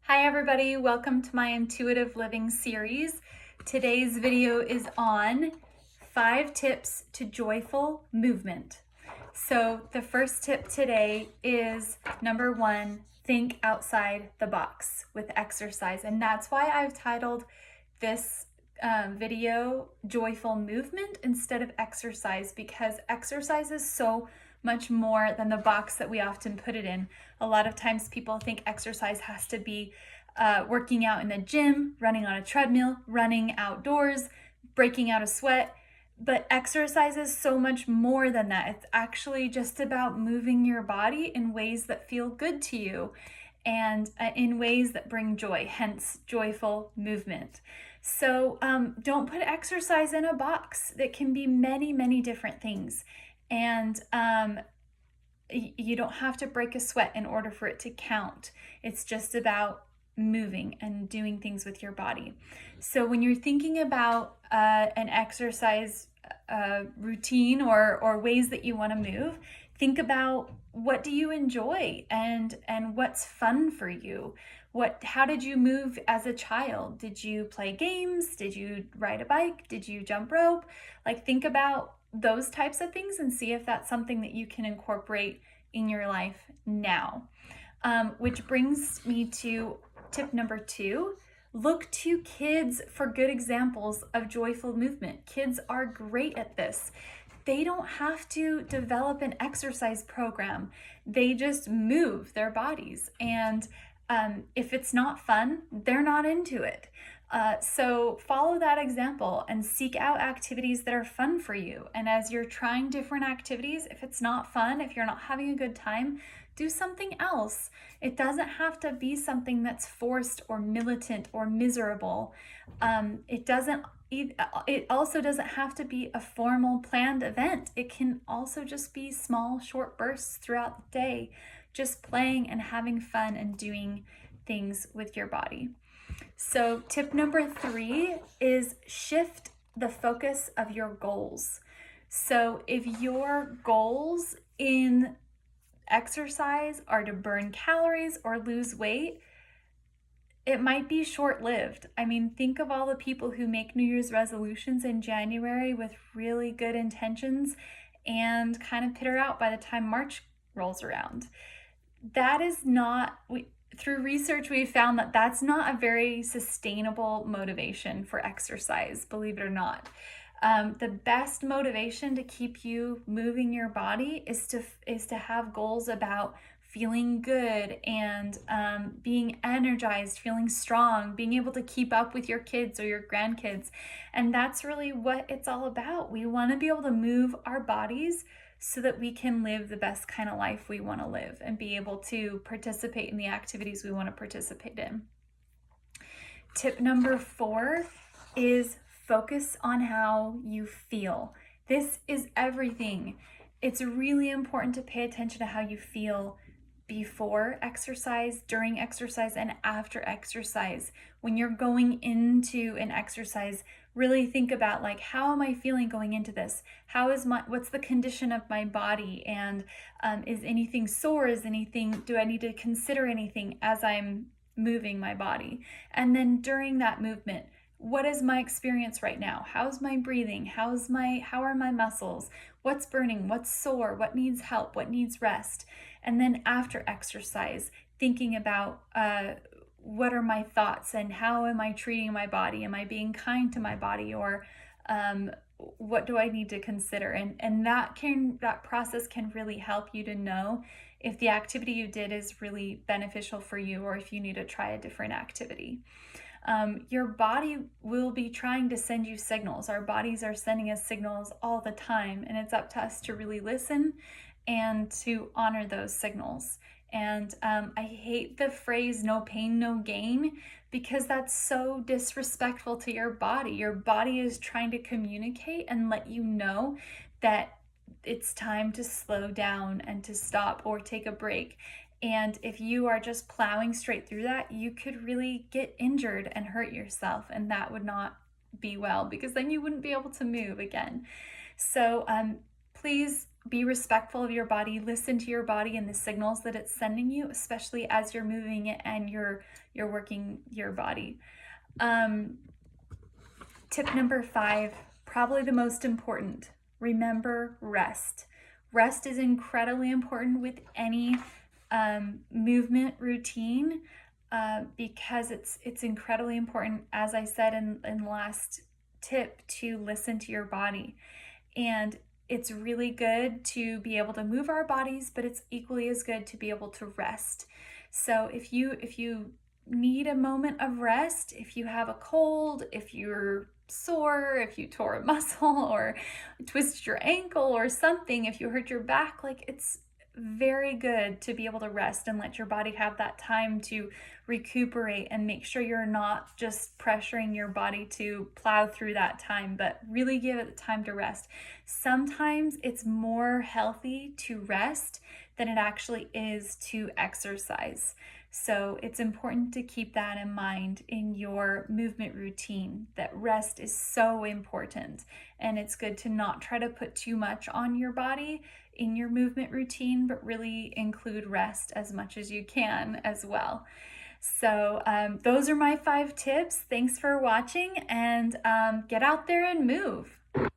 Hi everybody, welcome to my intuitive living series. Today's video is on 5 tips to joyful movement. So the first tip today is number 1, think outside the box with exercise. And that's why I've titled this video Joyful Movement instead of exercise, because exercise is so much more than the box that we often put it in. A lot of times people think exercise has to be working out in the gym, running on a treadmill, running outdoors, breaking out a sweat. But exercise is so much more than that. It's actually just about moving your body in ways that feel good to you and in ways that bring joy, hence joyful movement. So don't put exercise in a box. That can be many, many different things. And you don't have to break a sweat in order for it to count. It's just about moving and doing things with your body. So when you're thinking about an exercise routine or ways that you want to move, think about what do you enjoy and what's fun for you. How did you move as a child? Did you play games? Did you ride a bike? Did you jump rope? Think about those types of things and see if that's something that you can incorporate in your life now. Which brings me to tip number 2. Look to kids for good examples of joyful movement. Kids are great at this. They don't have to develop an exercise program. They just move their bodies. And if it's not fun, they're not into it. So follow that example and seek out activities that are fun for you. And as you're trying different activities, if it's not fun, if you're not having a good time, do something else. It doesn't have to be something that's forced or militant or miserable. It also doesn't have to be a formal planned event. It can also just be small, short bursts throughout the day, just playing and having fun and doing things with your body. So tip number 3 is shift the focus of your goals. So if your goals in exercise are to burn calories or lose weight, it might be short-lived. I mean, think of all the people who make New Year's resolutions in January with really good intentions and kind of peter out by the time March rolls around. That is not, through research, we've found that that's not a very sustainable motivation for exercise, believe it or not. The best motivation to keep you moving your body is to have goals about feeling good and being energized, feeling strong, being able to keep up with your kids or your grandkids. And that's really what it's all about. We want to be able to move our bodies so that we can live the best kind of life we want to live and be able to participate in the activities we want to participate in. Tip number 4 is focus on how you feel. This is everything. It's really important to pay attention to how you feel before exercise, during exercise, and after exercise. When you're going into an exercise, really think about how am I feeling going into this? What's the condition of my body? And is anything sore? Do I need to consider anything as I'm moving my body? And then during that movement, what is my experience right now? How's my breathing? How are my muscles? What's burning? What's sore? What needs help? What needs rest? And then after exercise, thinking about what are my thoughts and how am I treating my body? Am I being kind to my body, or what do I need to consider? And that process can really help you to know if the activity you did is really beneficial for you or if you need to try a different activity. Your body will be trying to send you signals. Our bodies are sending us signals all the time, and it's up to us to really listen and to honor those signals. And I hate the phrase no pain, no gain, because that's so disrespectful to your body. Your body is trying to communicate and let you know that it's time to slow down and to stop or take a break. And if you are just plowing straight through that, you could really get injured and hurt yourself, and that would not be well, because then you wouldn't be able to move again. So please be respectful of your body. Listen to your body and the signals that it's sending you, especially as you're moving it and you're working your body. Tip number 5, probably the most important. Remember rest. Rest is incredibly important with any movement routine because it's incredibly important, as I said in the last tip, to listen to your body. And it's really good to be able to move our bodies, but it's equally as good to be able to rest. So if you need a moment of rest, if you have a cold, if you're sore, if you tore a muscle or twisted your ankle or something, if you hurt your back, like, it's very good to be able to rest and let your body have that time to recuperate, and make sure you're not just pressuring your body to plow through that time, but really give it the time to rest. Sometimes it's more healthy to rest than it actually is to exercise. So it's important to keep that in mind in your movement routine, that rest is so important. And it's good to not try to put too much on your body in your movement routine, but really include rest as much as you can as well. So those are my 5 tips. Thanks for watching, and get out there and move.